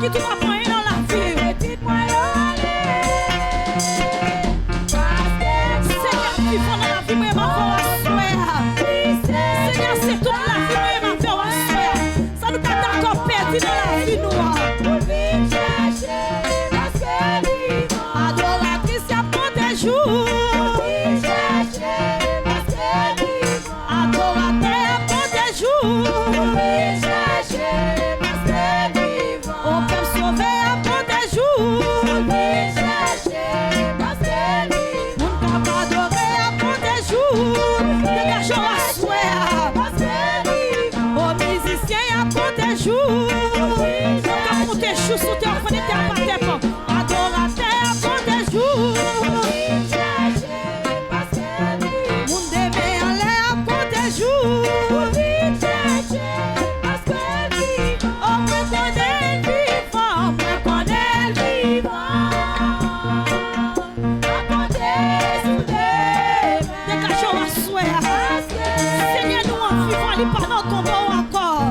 qui tout apprend dans la vie. Seigneur, vivons dans la vie, mais ma voix Seigneur, c'est toute la vie, mais ma voix ça nous t'a d'accord perdu dans la vie noire. Adoratrice, il y a pas de jours. Adorateur, pas de jours. On peut sauver à pas de jours. On peut adorer à pas de jours. Dégageons à souhait. Aux musiciens à pas de jours. On peut monter chou sous terre, on est à pas de temps. Adorateur à pas de jours. Mon débé allait à pas de jours. On me connaît vivant, on me connaît vivant. Dégageons à souhait. Seigneur, nous en vivant, les parents tombent encore.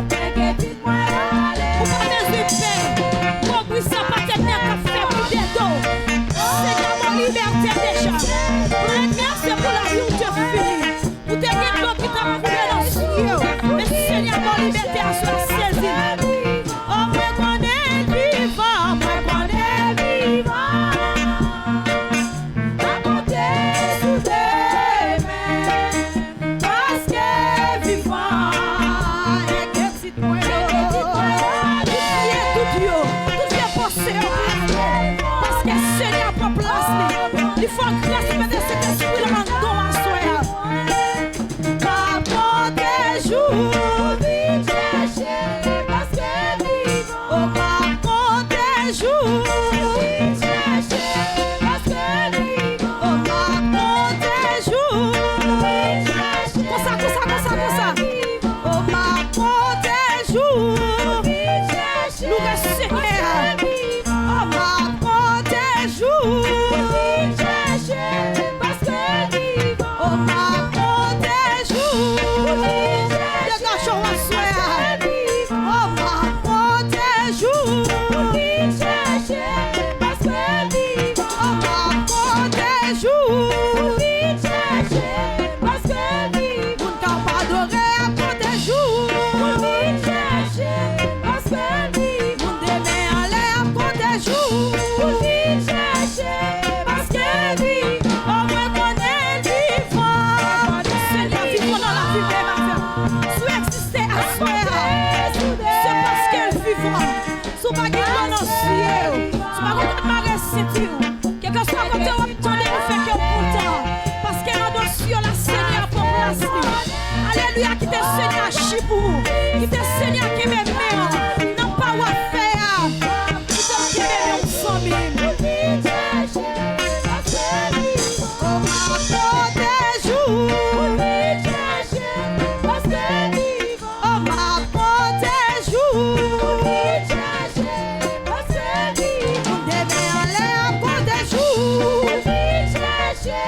Pour pas les paix. Pour que ça pas te mettre à faire plus de dos. Seigneur, mon liberté déjà. Merci pour la vie où tu finis. Pour te dire l'autre qui t'a coulé dans le ciel. Mais Seigneur, mon liberté a soit saisie. On me connaît vivant, on me connaît vivant. Parce que vivant, excite-moi. Tout Dieu pensé. Parce que Seigneur prend place. Il faut grâce de cet esprit en don à soi. Papa des jours, vite chercher, parce que vivant. Oh, papa des jours, vite chercher, parce que vivant. Oh, papa des jours, vite chercher. Comme ça. Oh, papa des jours, vite chercher. Nous le Seigneur. Oh, papa des jours, vite chercher, parce que vivant. Oh, papa des jours, vite chercher. Dégageons à soi. Oh, papa des jours, vite chercher, parce que vivant. Oh, papa des jours, vite chercher, parce que vivant. On t'a pas adoré à quoi des jours, vite chercher, parce que vivant. On devait aller à quoi des jours, vite chercher, parce que vivant. On me connaît vivant. Seigneur, vivons dans la vie, ma femme. Si exister à soi, c'est parce qu'elle vivra. Si vous n'avez pas dans le ciel, si vous n'avez pas de ceinture, quelque soit quand vous obtenez, vous faites que vous content. Parce qu'elle a dans le ciel, la Seigneur pour place. Alléluia, qui te Seigneur chibou, qui te Seigneur qui m'aime, non pas ou à faire, qui te m'aime ensemble. Oh, ma des jours, vite chercher, parce que vivant. Oh, ma des jours, vite chercher, parce que vivant. On devait aller à quoi des jours, vite chercher,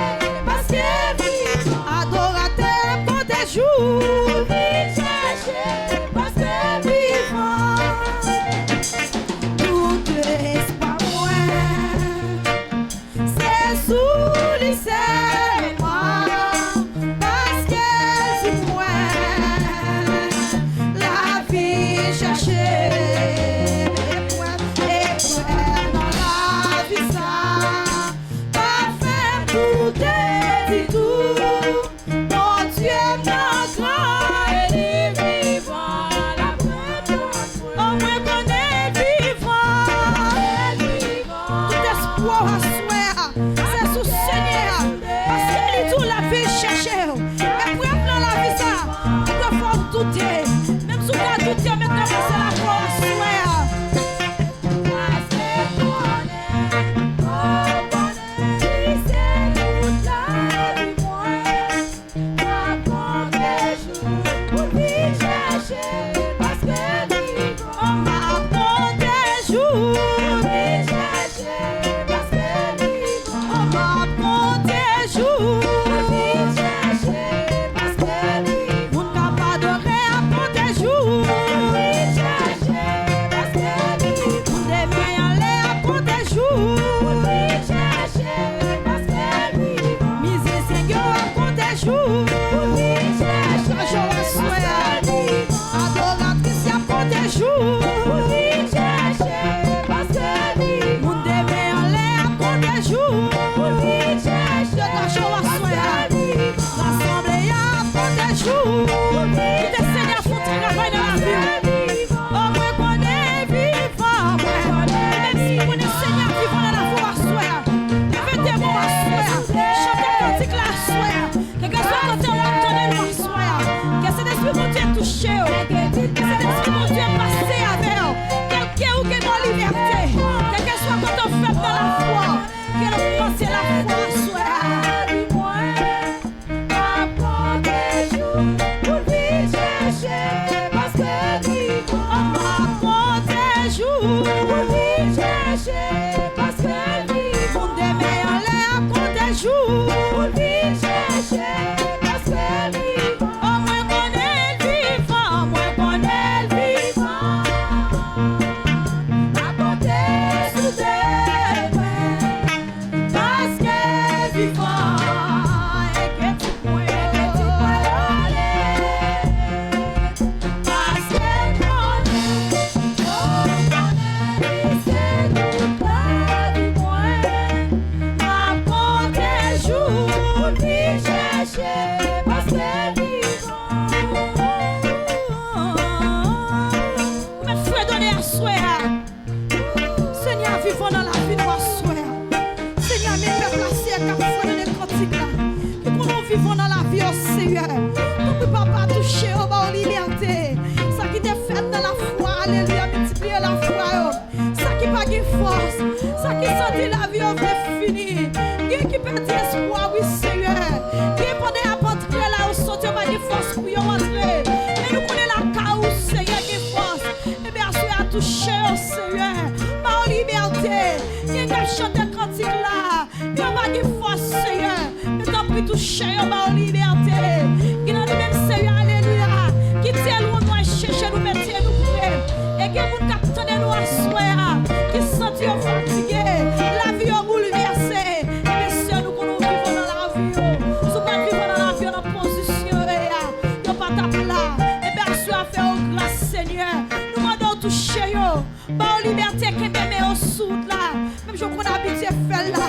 parce que vivant. Adorateur à quoi des jours, vite chercher, parce que vivant. Tout l'espoir c'est sous les moi, parce qu'elle vit moi, la vie chercher, et dans la vie ça, pas faire tout des tout, mon Dieu mon grand et vivant, la on me connaît vivant, tout espoir à soi, c'est sous Seigneur, parce qu'elle est tout la vie chercher, mais pour appeler la vie ça, il faut douter, même si on a douté, maintenant c'est la foi à soi. protéger au soir. Rassemblés à côté jour. Qui te Seigneur font travail dans la vie. Oh, moi qu'on est vivant. Même si vous connaissez Seigneur vivant dans la vie au soir. Levez-moi au soir. Chantez cantique la soir. Que soit côté on entend le au soir. Que cet esprit mon Dieu touché. Que cet esprit mon Dieu passé avec. Quelqu'un ou qui est liberté. Que soit quand on fait dans la foi. Que pense la foi au soir. Ça qui sentit la vie en fait fini. Qui perd espoir, oui Seigneur. Qui pendant à rentrer là où sauter pas de force pour y rentrer. Mais nous connaissons la chaos Seigneur qui force. Et bien à toucher au Seigneur. Par liberté. Qui a chanté cantique là. Qui a pas de force Seigneur. Mais t'as pris toucher par liberté. Qui n'a même Seigneur alléluia. Qui tient loin nous chercher nous mettre nous prêts. Et qui vous capter nous à soir. Qui sentit fatigué. La vie est bouleversée. Et bien sûr nous qu'on vivons dans la vie. Si pas vivre dans la vie en position. Nous pas taper là. Et bien sûr à faire grâce Seigneur. Nous demandons toucher yo. Par liberté qui me au soude là. Même je qu'on habitué faire là.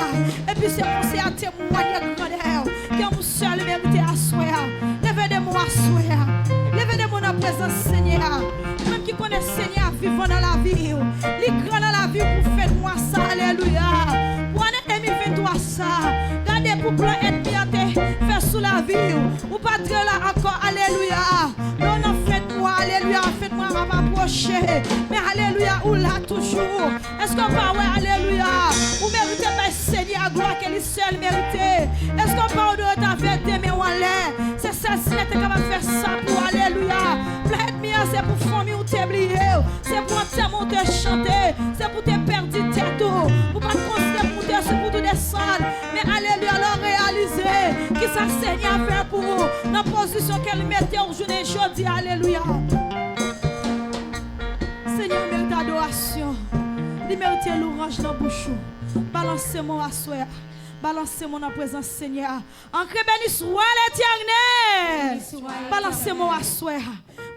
Et puis c'est pensé à témoigner grandeur. Que mon seul mérité à soir. Levez-moi à soir. Levez-moi dans la présence Seigneur. Même qui connaît Seigneur vivant dans la vie. Les grands dans la vie pour faire moi ça. Alléluia. Pour l'année 2023 ça. Gardez pour plan ennemi à te faire sous la vie. Ou pas de là encore. Alléluia. Non, non, faites-moi. Alléluia. Faites-moi m'approcher. Mais alléluia. Ou là toujours. Est-ce qu'on parle? Alléluia. Vous méritez ma Seigneur gloire qu'elle est seule méritée. Est-ce qu'on parle de ta vérité mais on l'est? C'est celle-ci qui est capable de faire ça pour alléluia. C'est pour famille ou t'oublier. C'est pour te monter chanter. C'est pour te perdre tête. Pour pas te considérer pour te c'est pour te descendre. Mais alléluia leur réaliser. Qui ça Seigneur a fait pour vous. Dans la position qu'elle mettait aujourd'hui. Je dis alléluia. Seigneur mérite adoration. Il mérite l'orange dans la bouche. Balancez-moi à soir. Balancez-moi dans la présence Seigneur. Ancré béni soit l'Éternel. Balancez-moi à soir.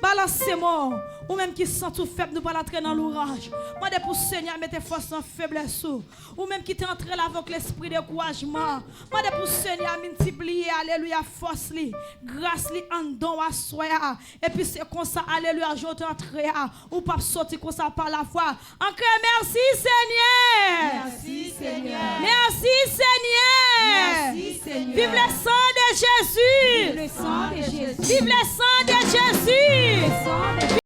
Balancez-moi. Ou même qui sent tout faible, nous pas l'entrer dans l'orage. Moi, pour Seigneur, mettez force en faiblesse. Ou même qui t'est entré là avec l'esprit de découragement. Moi, pour Seigneur, multiplier, alléluia, force li, grâce li, en don à soi. Et puis c'est comme ça, alléluia, je t'entrer. Ou pas sortir comme ça par la foi. Encore merci Seigneur. Merci Seigneur. Merci Seigneur. Merci Seigneur. Vive le sang de Jésus. Vive le sang de Jésus. Vive le sang de Jésus. Le sang de Jésus.